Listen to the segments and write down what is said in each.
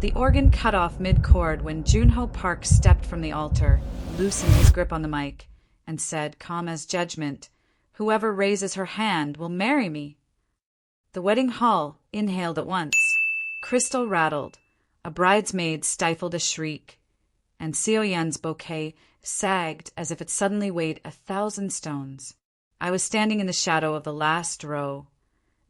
The organ cut off mid-chord when Joon-Ho Park stepped from the altar, loosened his grip on the mic, and said, calm as judgment, "Whoever raises her hand will marry me." The wedding hall inhaled at once. Crystal rattled. A bridesmaid stifled a shriek, and Seo-Yun's bouquet sagged as if it suddenly weighed 1,000 stones. I was standing in the shadow of the last row.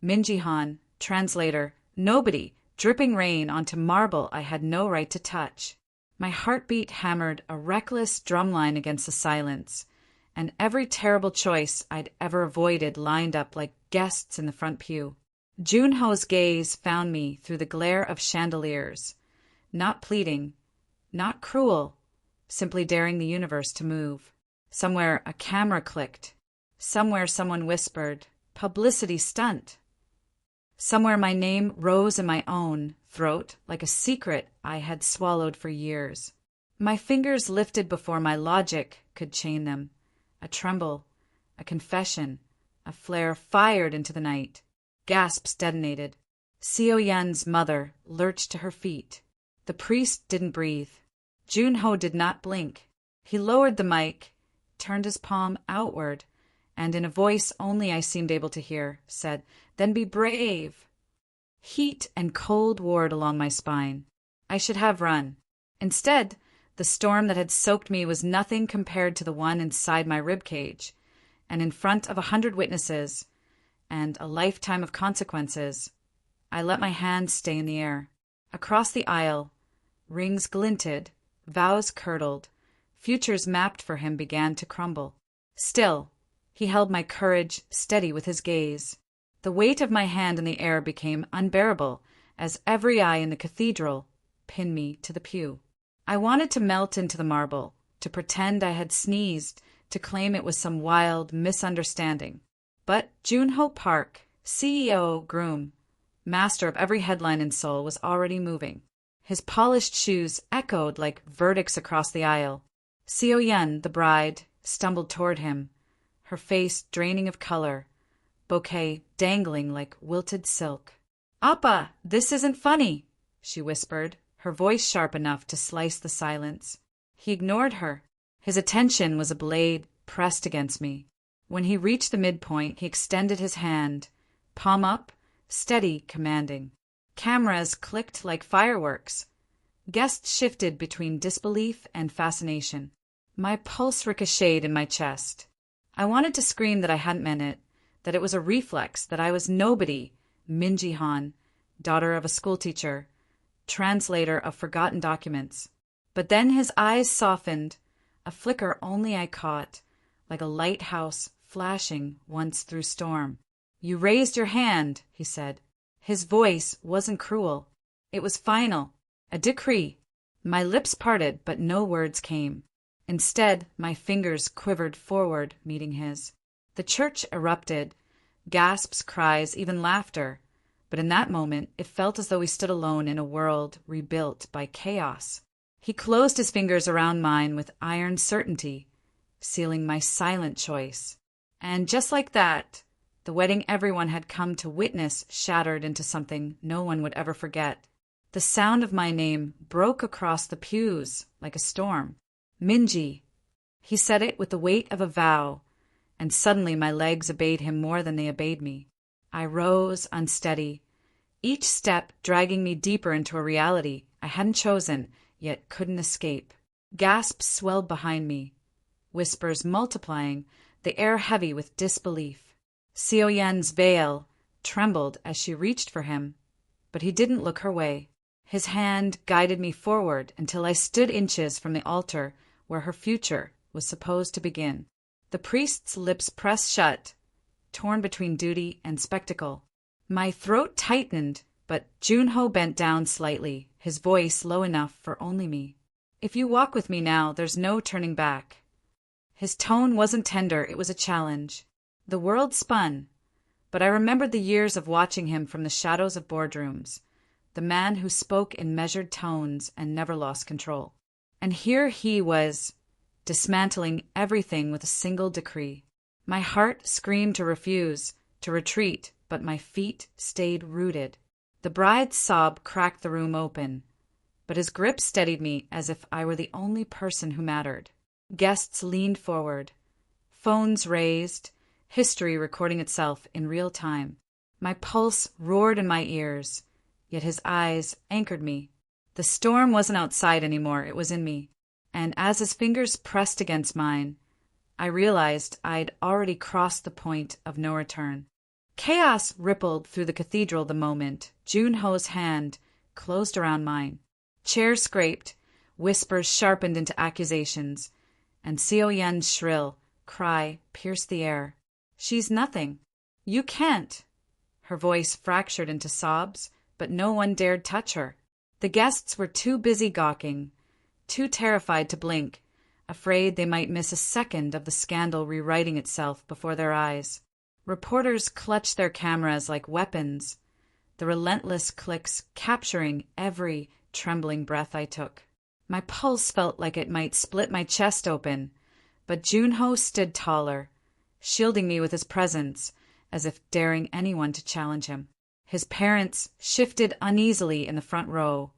Minji Han, translator, nobody, dripping rain onto marble I had no right to touch. My heartbeat hammered a reckless drumline against the silence, and every terrible choice I'd ever avoided lined up like guests in the front pew. Joon-Ho's gaze found me through the glare of chandeliers, not pleading, not cruel, simply daring the universe to move. Somewhere a camera clicked. Somewhere someone whispered, "Publicity stunt." Somewhere my name rose in my own throat like a secret I had swallowed for years. My fingers lifted before my logic could chain them. A tremble, a confession, a flare fired into the night. Gasps detonated. Seo-Yun's mother lurched to her feet. The priest didn't breathe. Joon-Ho did not blink. He lowered the mic, turned his palm outward, and in a voice only I seemed able to hear, said, "Then be brave." Heat and cold warred along my spine. I should have run. Instead, the storm that had soaked me was nothing compared to the one inside my ribcage, and in front of 100 witnesses, and a lifetime of consequences, I let my hands stay in the air. Across the aisle, rings glinted, vows curdled, futures mapped for him began to crumble. Still, he held my courage steady with his gaze. The weight of my hand in the air became unbearable as every eye in the cathedral pinned me to the pew. I wanted to melt into the marble, to pretend I had sneezed, to claim it was some wild misunderstanding. But Joon-Ho Park, CEO Groom, master of every headline in Seoul, was already moving. His polished shoes echoed like verdicts across the aisle. Seo-Yun, the bride, stumbled toward him, her face draining of color, bouquet dangling like wilted silk. "Appa, this isn't funny," she whispered, her voice sharp enough to slice the silence. He ignored her. His attention was a blade pressed against me. When he reached the midpoint, he extended his hand, palm up, steady, commanding. Cameras clicked like fireworks. Guests shifted between disbelief and fascination. My pulse ricocheted in my chest. I wanted to scream that I hadn't meant it, that it was a reflex, that I was nobody, Minji Han, daughter of a schoolteacher, translator of forgotten documents. But then his eyes softened, a flicker only I caught, like a lighthouse flashing once through storm. "You raised your hand," he said. His voice wasn't cruel. It was final, a decree. My lips parted, but no words came. Instead, my fingers quivered forward, meeting his. The church erupted, gasps, cries, even laughter. But in that moment, it felt as though we stood alone in a world rebuilt by chaos. He closed his fingers around mine with iron certainty, sealing my silent choice. And just like that, the wedding everyone had come to witness shattered into something no one would ever forget. The sound of my name broke across the pews like a storm. "Minji." He said it with the weight of a vow, and suddenly my legs obeyed him more than they obeyed me. I rose unsteady, each step dragging me deeper into a reality I hadn't chosen, yet couldn't escape. Gasps swelled behind me, whispers multiplying, the air heavy with disbelief. Seo-Yun's veil trembled as she reached for him, but he didn't look her way. His hand guided me forward until I stood inches from the altar where her future was supposed to begin. The priest's lips pressed shut, torn between duty and spectacle. My throat tightened, but Joon-Ho bent down slightly, his voice low enough for only me. "If you walk with me now, there's no turning back." His tone wasn't tender, it was a challenge. The world spun, but I remembered the years of watching him from the shadows of boardrooms, the man who spoke in measured tones and never lost control. And here he was, dismantling everything with a single decree. My heart screamed to refuse, to retreat, but my feet stayed rooted. The bride's sob cracked the room open. but his grip steadied me as if I were the only person who mattered. Guests leaned forward, phones raised, history recording itself in real time. My pulse roared in my ears, yet his eyes anchored me. The storm wasn't outside anymore, it was in me. And as his fingers pressed against mine, I realized I'd already crossed the point of no return. Chaos rippled through the cathedral the moment Joon-Ho's hand closed around mine. Chairs scraped, whispers sharpened into accusations, and CEO Yun's shrill cry pierced the air. "She's nothing. You can't." Her voice fractured into sobs, but no one dared touch her. The guests were too busy gawking, too terrified to blink, afraid they might miss a second of the scandal rewriting itself before their eyes. Reporters clutched their cameras like weapons, the relentless clicks capturing every trembling breath I took. My pulse felt like it might split my chest open, but Joon-Ho stood taller, shielding me with his presence, as if daring anyone to challenge him. His parents shifted uneasily in the front row,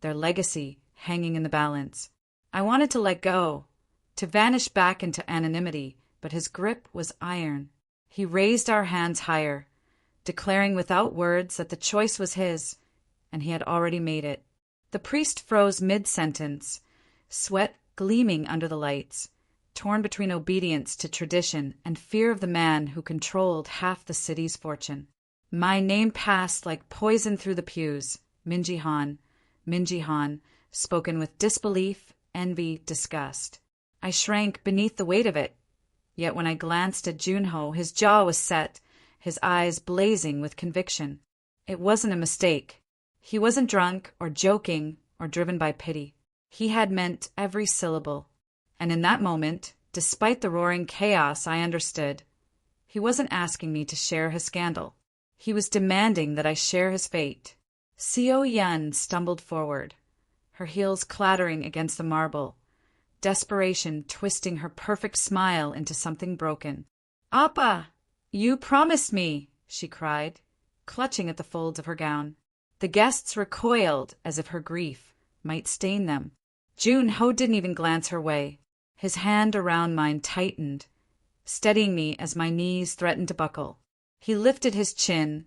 their legacy hanging in the balance. I wanted to let go, to vanish back into anonymity, but his grip was iron. He raised our hands higher, declaring without words that the choice was his, and he had already made it. The priest froze mid-sentence, sweat gleaming under the lights, torn between obedience to tradition and fear of the man who controlled half the city's fortune. My name passed like poison through the pews. Minji Han, spoken with disbelief, envy, disgust. I shrank beneath the weight of it. Yet when I glanced at Joon-Ho, his jaw was set, his eyes blazing with conviction. It wasn't a mistake. He wasn't drunk or joking or driven by pity. He had meant every syllable. And in that moment, despite the roaring chaos, I understood. He wasn't asking me to share his scandal. He was demanding that I share his fate. CEO Yun stumbled forward, her heels clattering against the marble, desperation twisting her perfect smile into something broken. "Appa, you promised me," she cried, clutching at the folds of her gown. The guests recoiled as if her grief might stain them. Joon-Ho didn't even glance her way. His hand around mine tightened, steadying me as my knees threatened to buckle. He lifted his chin,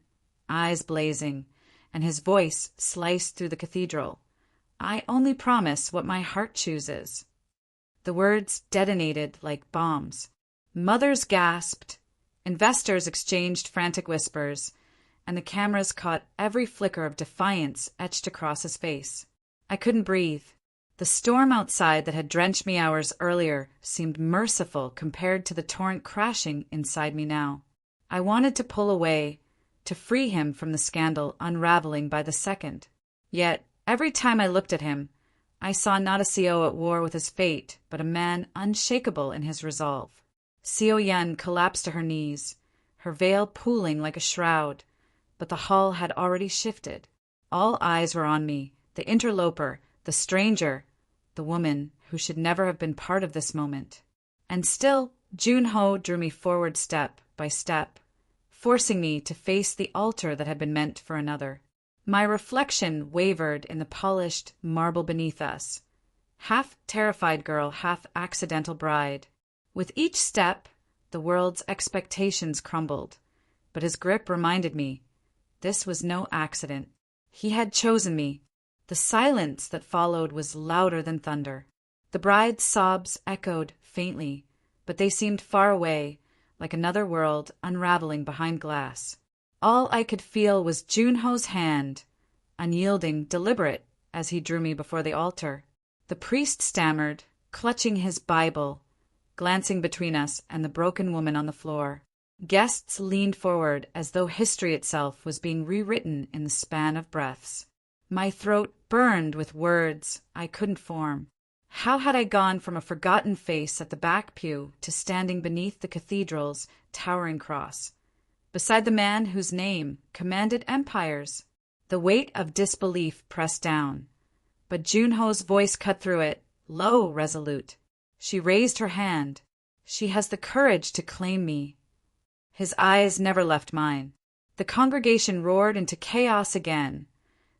eyes blazing, and his voice sliced through the cathedral. "I only promise what my heart chooses." The words detonated like bombs. Mothers gasped, investors exchanged frantic whispers, and the cameras caught every flicker of defiance etched across his face. I couldn't breathe. The storm outside that had drenched me hours earlier seemed merciful compared to the torrent crashing inside me now. I wanted to pull away, to free him from the scandal unraveling by the second. Yet, every time I looked at him, I saw not a CEO at war with his fate, but a man unshakable in his resolve. CEO Yun collapsed to her knees, her veil pooling like a shroud, but the hall had already shifted. All eyes were on me, the interloper, the stranger, the woman who should never have been part of this moment. And still, Joon-Ho drew me forward step by step, forcing me to face the altar that had been meant for another. My reflection wavered in the polished marble beneath us, half terrified girl, half accidental bride. With each step, the world's expectations crumbled, but his grip reminded me, this was no accident. He had chosen me. The silence that followed was louder than thunder. The bride's sobs echoed faintly, but they seemed far away, like another world unraveling behind glass. All I could feel was Joon-Ho's hand, unyielding, deliberate, as he drew me before the altar. The priest stammered, clutching his Bible, glancing between us and the broken woman on the floor. Guests leaned forward as though history itself was being rewritten in the span of breaths. My throat burned with words I couldn't form. How had I gone from a forgotten face at the back pew to standing beneath the cathedral's towering cross, beside the man whose name commanded empires? The weight of disbelief pressed down, but Joon-Ho's voice cut through it, low, resolute. She raised her hand. She has the courage to claim me. His eyes never left mine. The congregation roared into chaos again,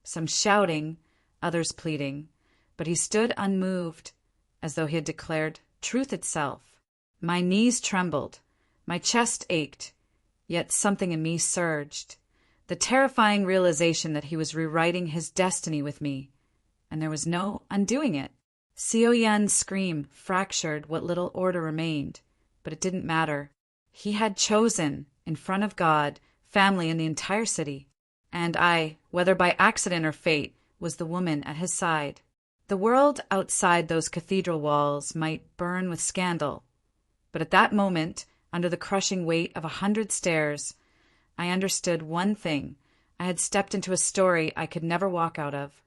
some shouting, others pleading, but he stood unmoved, as though he had declared truth itself. My knees trembled, my chest ached, yet something in me surged, the terrifying realization that he was rewriting his destiny with me, and there was no undoing it. CEO Yen's scream fractured what little order remained, but it didn't matter. He had chosen, in front of God, family, and the entire city, and I, whether by accident or fate, was the woman at his side. The world outside those cathedral walls might burn with scandal, but at that moment, under the crushing weight of 100 stairs, I understood one thing. I had stepped into a story I could never walk out of.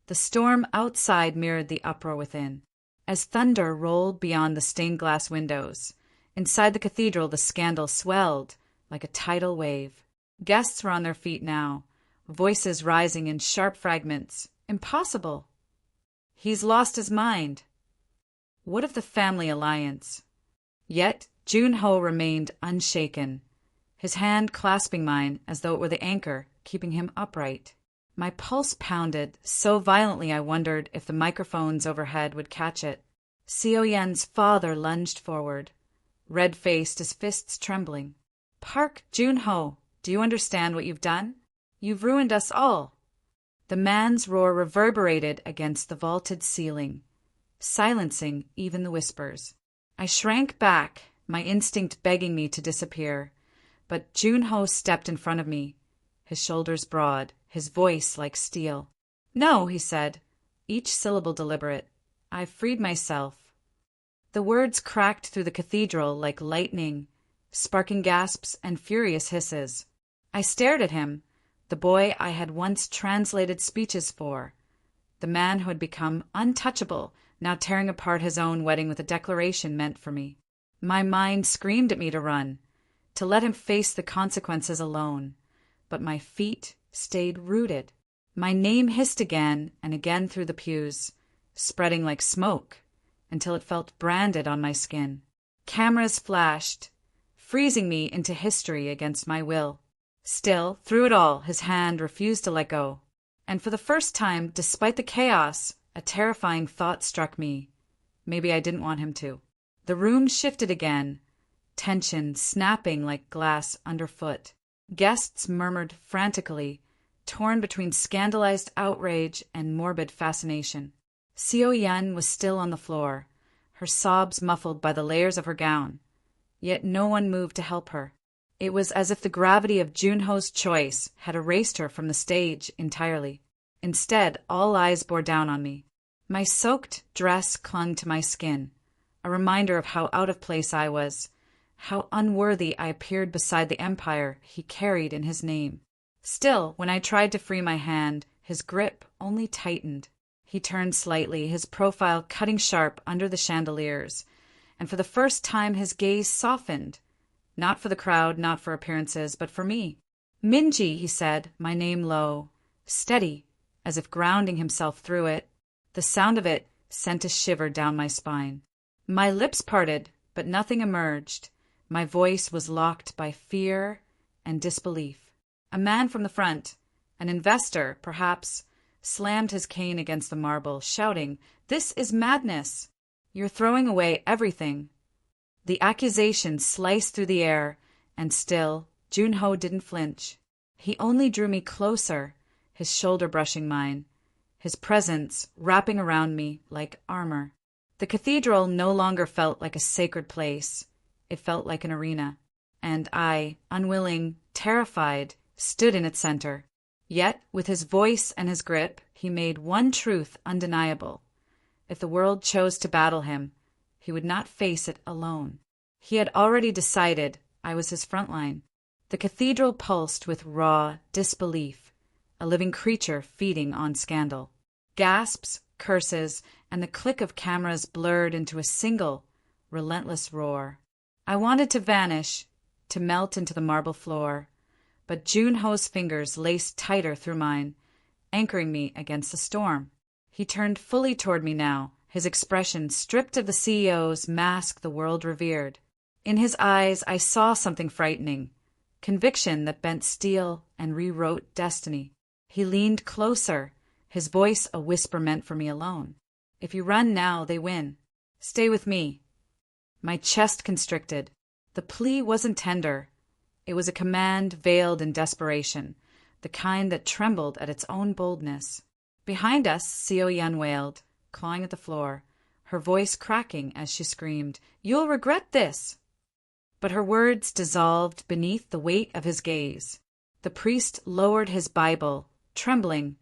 The storm outside mirrored the uproar within. As thunder rolled beyond the stained-glass windows, inside the cathedral the scandal swelled like a tidal wave. Guests were on their feet now, voices rising in sharp fragments. Impossible! He's lost his mind. What of the family alliance? Yet Joon-Ho remained unshaken, his hand clasping mine as though it were the anchor keeping him upright. My pulse pounded so violently I wondered if the microphones overhead would catch it. CEO Yen's father lunged forward, red-faced, his fists trembling. Park Joon-Ho, do you understand what you've done? You've ruined us all. The man's roar reverberated against the vaulted ceiling, silencing even the whispers. I shrank back, my instinct begging me to disappear, but Joon-Ho stepped in front of me, his shoulders broad, his voice like steel. No, he said, each syllable deliberate. I've freed myself. The words cracked through the cathedral like lightning, sparking gasps and furious hisses. I stared at him, the boy I had once translated speeches for, the man who had become untouchable, now tearing apart his own wedding with a declaration meant for me. My mind screamed at me to run, to let him face the consequences alone, but my feet stayed rooted. My name hissed again and again through the pews, spreading like smoke, until it felt branded on my skin. Cameras flashed, freezing me into history against my will. Still, through it all, his hand refused to let go. And for the first time, despite the chaos, a terrifying thought struck me. Maybe I didn't want him to. The room shifted again, tension snapping like glass underfoot. Guests murmured frantically, torn between scandalized outrage and morbid fascination. CEO Yen was still on the floor, her sobs muffled by the layers of her gown. Yet no one moved to help her. It was as if the gravity of Joon-Ho's choice had erased her from the stage entirely. Instead, all eyes bore down on me. My soaked dress clung to my skin, a reminder of how out of place I was, how unworthy I appeared beside the empire he carried in his name. Still, when I tried to free my hand, his grip only tightened. He turned slightly, his profile cutting sharp under the chandeliers, and for the first time his gaze softened, not for the crowd, not for appearances, but for me. Minji, he said, my name low, steady, as if grounding himself through it. The sound of it sent a shiver down my spine. My lips parted, but nothing emerged. My voice was locked by fear and disbelief. A man from the front, an investor, perhaps, slammed his cane against the marble, shouting, "This is madness! You're throwing away everything." The accusation sliced through the air, and still Joon-Ho didn't flinch. He only drew me closer, his shoulder brushing mine, his presence wrapping around me like armor. The cathedral no longer felt like a sacred place. It felt like an arena, and I, unwilling, terrified, stood in its center. Yet, with his voice and his grip, he made one truth undeniable. If the world chose to battle him, he would not face it alone. He had already decided I was his front line. The cathedral pulsed with raw disbelief, a living creature feeding on scandal. Gasps, curses, and the click of cameras blurred into a single, relentless roar. I wanted to vanish, to melt into the marble floor, but Joon-Ho's fingers laced tighter through mine, anchoring me against the storm. He turned fully toward me now, his expression stripped of the CEO's mask the world revered. In his eyes I saw something frightening, conviction that bent steel and rewrote destiny. He leaned closer, his voice a whisper meant for me alone. If you run now, they win. Stay with me. My chest constricted. The plea wasn't tender. It was a command veiled in desperation, the kind that trembled at its own boldness. Behind us, CEO Yun wailed, clawing at the floor, her voice cracking as she screamed, "You'll regret this!" But her words dissolved beneath the weight of his gaze. The priest lowered his Bible, trembling,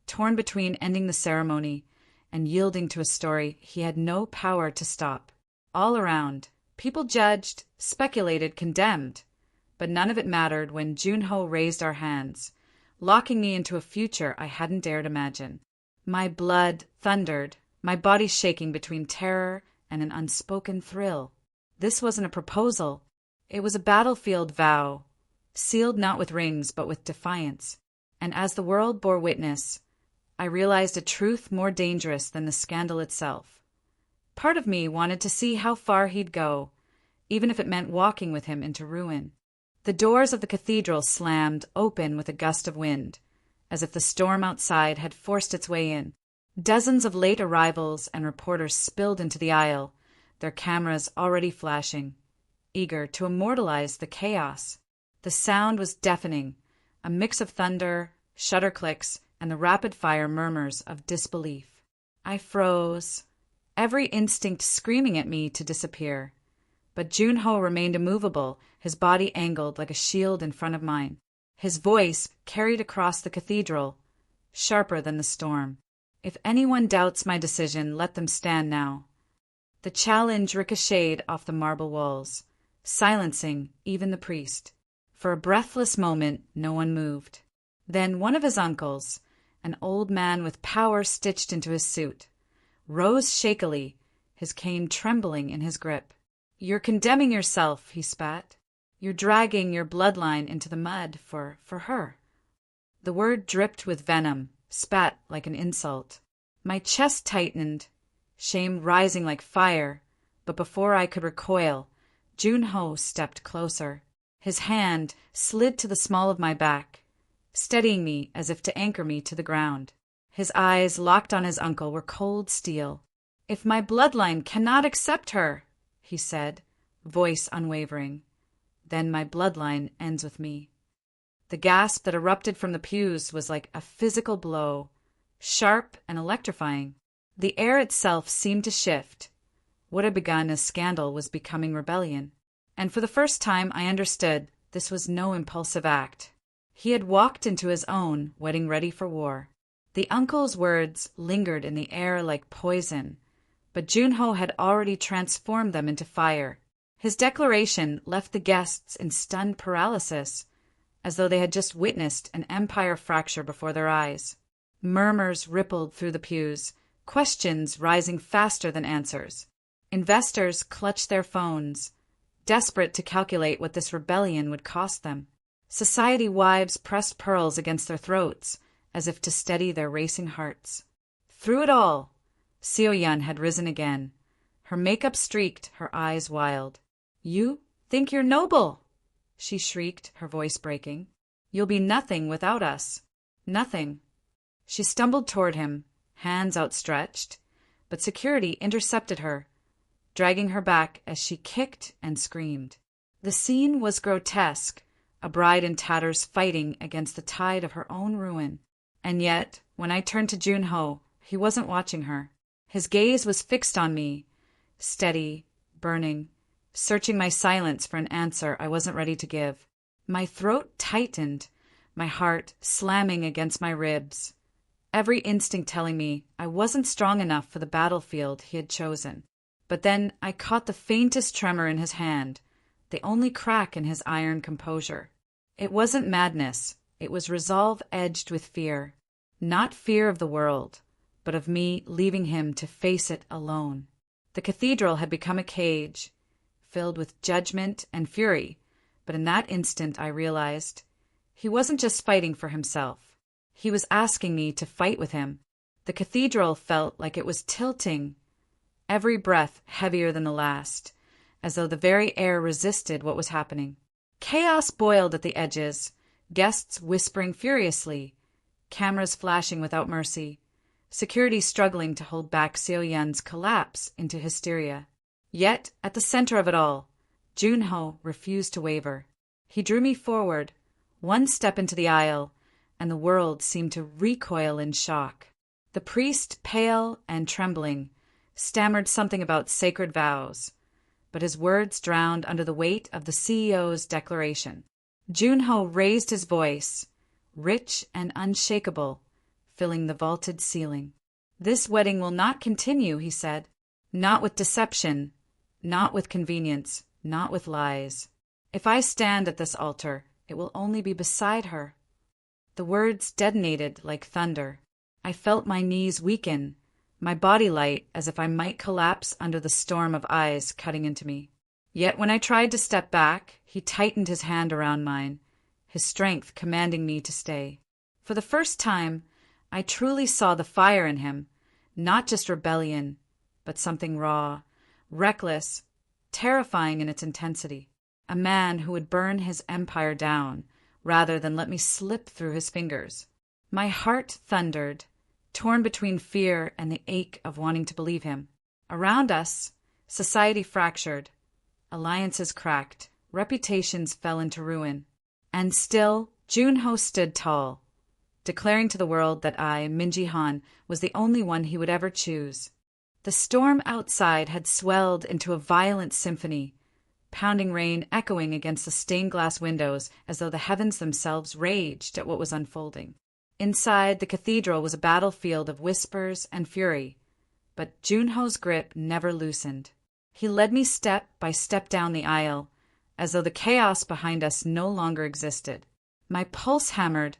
torn between ending the ceremony and yielding to a story he had no power to stop. All around, people judged, speculated, condemned, but none of it mattered when Joon-Ho raised our hands, locking me into a future I hadn't dared imagine. My blood thundered, my body shaking between terror and an unspoken thrill. This wasn't a proposal. It was a battlefield vow, sealed not with rings but with defiance. And as the world bore witness, I realized a truth more dangerous than the scandal itself. Part of me wanted to see how far he'd go, even if it meant walking with him into ruin. The doors of the cathedral slammed open with a gust of wind, as if the storm outside had forced its way in. Dozens of late arrivals and reporters spilled into the aisle, their cameras already flashing, eager to immortalize the chaos. The sound was deafening, a mix of thunder, shutter clicks, and the rapid-fire murmurs of disbelief. I froze, every instinct screaming at me to disappear. But Joon-Ho remained immovable, his body angled like a shield in front of mine. His voice carried across the cathedral, sharper than the storm. If anyone doubts my decision, let them stand now. The challenge ricocheted off the marble walls, silencing even the priest. For a breathless moment, no one moved. Then one of his uncles, an old man with power stitched into his suit, rose shakily, his cane trembling in his grip. "You're condemning yourself," he spat. "You're dragging your bloodline into the mud for her." The word dripped with venom, spat like an insult. My chest tightened, shame rising like fire, but before I could recoil, Joon-Ho stepped closer. His hand slid to the small of my back, steadying me as if to anchor me to the ground. His eyes, locked on his uncle, were cold steel. "If my bloodline cannot accept her," he said, voice unwavering, "then my bloodline ends with me." The gasp that erupted from the pews was like a physical blow, sharp and electrifying. The air itself seemed to shift. What had begun as scandal was becoming rebellion. And for the first time I understood this was no impulsive act. He had walked into his own, wedding ready for war. The uncle's words lingered in the air like poison, but Joon-Ho had already transformed them into fire. His declaration left the guests in stunned paralysis, as though they had just witnessed an empire fracture before their eyes. Murmurs rippled through the pews, questions rising faster than answers. Investors clutched their phones, desperate to calculate what this rebellion would cost them. Society wives pressed pearls against their throats, as if to steady their racing hearts. Through it all, CEO Yun had risen again, her makeup streaked, her eyes wild. "You think you're noble?" she shrieked, her voice breaking. "You'll be nothing without us. Nothing." She stumbled toward him, hands outstretched, but security intercepted her, dragging her back as she kicked and screamed. The scene was grotesque, a bride in tatters fighting against the tide of her own ruin. And yet, when I turned to Joon-Ho, he wasn't watching her. His gaze was fixed on me, steady, burning, searching my silence for an answer I wasn't ready to give. My throat tightened, my heart slamming against my ribs, every instinct telling me I wasn't strong enough for the battlefield he had chosen. But then I caught the faintest tremor in his hand, the only crack in his iron composure. It wasn't madness, it was resolve edged with fear. Not fear of the world, but of me leaving him to face it alone. The cathedral had become a cage, filled with judgment and fury, but in that instant I realized he wasn't just fighting for himself. He was asking me to fight with him. The cathedral felt like it was tilting, every breath heavier than the last, as though the very air resisted what was happening. Chaos boiled at the edges, guests whispering furiously, cameras flashing without mercy. security struggling to hold back Seo Yun's collapse into hysteria. Yet, at the center of it all, Joon-Ho refused to waver. He drew me forward, one step into the aisle, and the world seemed to recoil in shock. The priest, pale and trembling, stammered something about sacred vows, but his words drowned under the weight of the CEO's declaration. Joon-Ho raised his voice, rich and unshakable, filling the vaulted ceiling. "This wedding will not continue," he said. "Not with deception, not with convenience, not with lies. If I stand at this altar, it will only be beside her." The words detonated like thunder. I felt my knees weaken, my body light as if I might collapse under the storm of eyes cutting into me. Yet when I tried to step back, he tightened his hand around mine, his strength commanding me to stay. For the first time, I truly saw the fire in him, not just rebellion, but something raw, reckless, terrifying in its intensity. A man who would burn his empire down rather than let me slip through his fingers. My heart thundered, torn between fear and the ache of wanting to believe him. Around us, society fractured, alliances cracked, reputations fell into ruin. And still, Joon-Ho stood tall, declaring to the world that I, Minji Han, was the only one he would ever choose. The storm outside had swelled into a violent symphony, pounding rain echoing against the stained glass windows as though the heavens themselves raged at what was unfolding. Inside, the cathedral was a battlefield of whispers and fury, but Joon-Ho's grip never loosened. He led me step by step down the aisle, as though the chaos behind us no longer existed. My pulse hammered,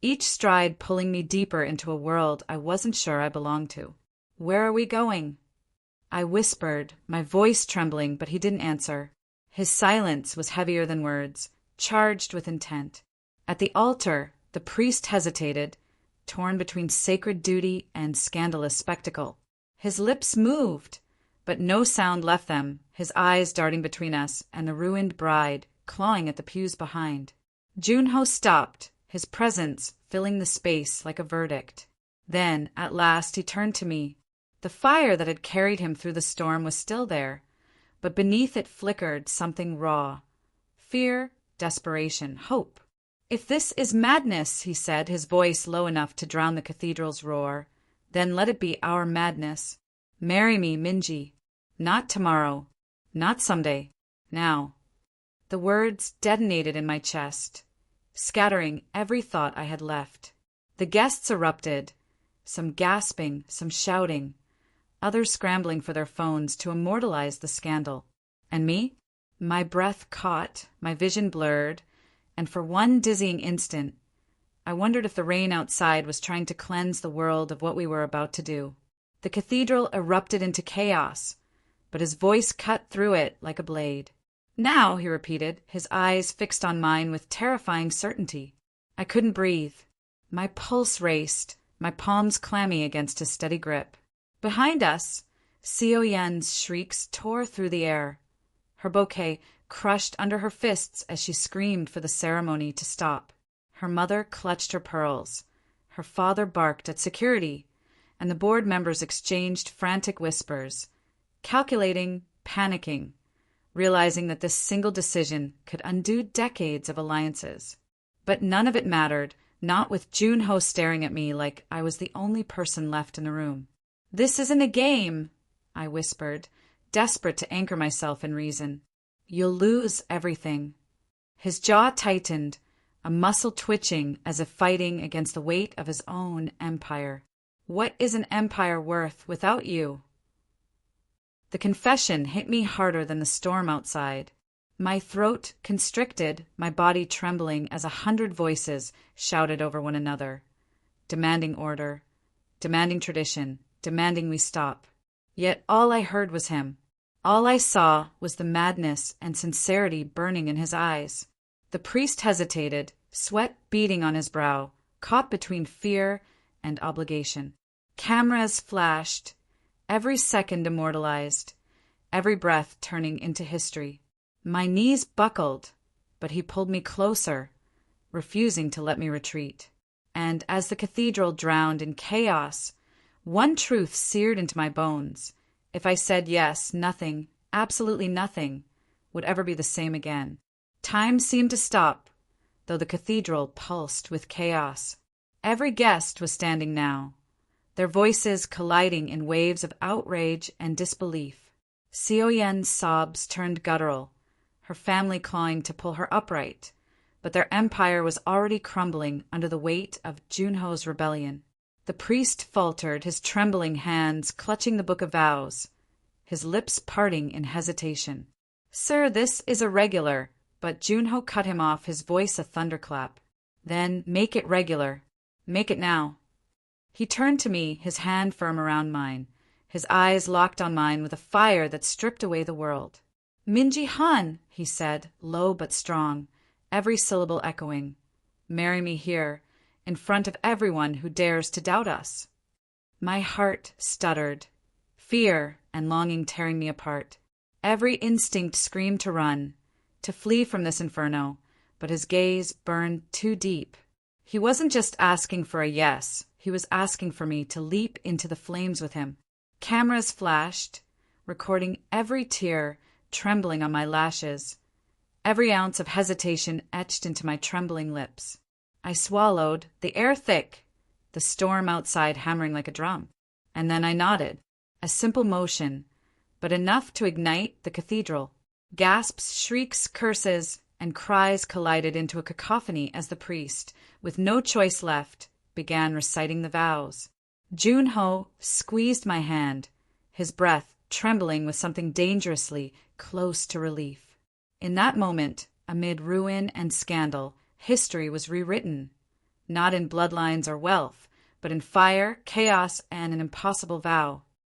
each stride pulling me deeper into a world I wasn't sure I belonged to. "Where are we going?" I whispered, my voice trembling, but he didn't answer. His silence was heavier than words, charged with intent. At the altar, the priest hesitated, torn between sacred duty and scandalous spectacle. His lips moved, but no sound left them, his eyes darting between us and the ruined bride, clawing at the pews behind. Joon-Ho stopped, his presence filling the space like a verdict. Then, at last, he turned to me. The fire that had carried him through the storm was still there, but beneath it flickered something raw. Fear, desperation, hope. "If this is madness," he said, his voice low enough to drown the cathedral's roar, "then let it be our madness. Marry me, Minji. Not tomorrow, not someday, now." The words detonated in my chest, scattering every thought I had left. The guests erupted, some gasping, some shouting, others scrambling for their phones to immortalize the scandal. And me? My breath caught, my vision blurred, and for one dizzying instant, I wondered if the rain outside was trying to cleanse the world of what we were about to do. The cathedral erupted into chaos, but his voice cut through it like a blade. "Now," he repeated, his eyes fixed on mine with terrifying certainty. I couldn't breathe. My pulse raced, my palms clammy against his steady grip. Behind us, Seo Yun's shrieks tore through the air, her bouquet crushed under her fists as she screamed for the ceremony to stop. Her mother clutched her pearls, her father barked at security, and the board members exchanged frantic whispers, calculating, panicking, realizing that this single decision could undo decades of alliances. But none of it mattered, not with Joon-Ho staring at me like I was the only person left in the room. "This isn't a game," I whispered, desperate to anchor myself in reason. "You'll lose everything." His jaw tightened, a muscle twitching as if fighting against the weight of his own empire. "What is an empire worth without you?" The confession hit me harder than the storm outside. My throat constricted, my body trembling as 100 voices shouted over one another, demanding order, demanding tradition, demanding we stop. Yet all I heard was him. All I saw was the madness and sincerity burning in his eyes. The priest hesitated, sweat beading on his brow, caught between fear and obligation. Cameras flashed, every second immortalized, every breath turning into history. My knees buckled, but he pulled me closer, refusing to let me retreat. And as the cathedral drowned in chaos, One truth seared into my bones. If I said yes, nothing, absolutely nothing, would ever be the same again. Time seemed to stop, though the cathedral pulsed with chaos. Every guest was standing now, their voices colliding in waves of outrage and disbelief. Seo Yen's sobs turned guttural, her family clawing to pull her upright, but their empire was already crumbling under the weight of Joon-Ho's rebellion. The priest faltered, his trembling hands clutching the Book of Vows, his lips parting in hesitation. "Sir, this is irregular," but Joon-Ho cut him off, his voice a thunderclap. "Then make it regular. Make it now." He turned to me, his hand firm around mine, his eyes locked on mine with a fire that stripped away the world. "Minji Han," he said, low but strong, every syllable echoing. "Marry me here, in front of everyone who dares to doubt us." My heart stuttered, fear and longing tearing me apart. Every instinct screamed to run, to flee from this inferno, but his gaze burned too deep. He wasn't just asking for a yes, he was asking for me to leap into the flames with him. Cameras flashed, recording every tear trembling on my lashes, every ounce of hesitation etched into my trembling lips. I swallowed, the air thick, the storm outside hammering like a drum. And then I nodded, a simple motion, but enough to ignite the cathedral. Gasps, shrieks, curses, and cries collided into a cacophony as the priest, with no choice left, began reciting the vows. Joon-Ho squeezed my hand, his breath trembling with something dangerously close to relief. In that moment, amid ruin and scandal, history was rewritten, not in bloodlines or wealth, but in fire, chaos, and an impossible vow.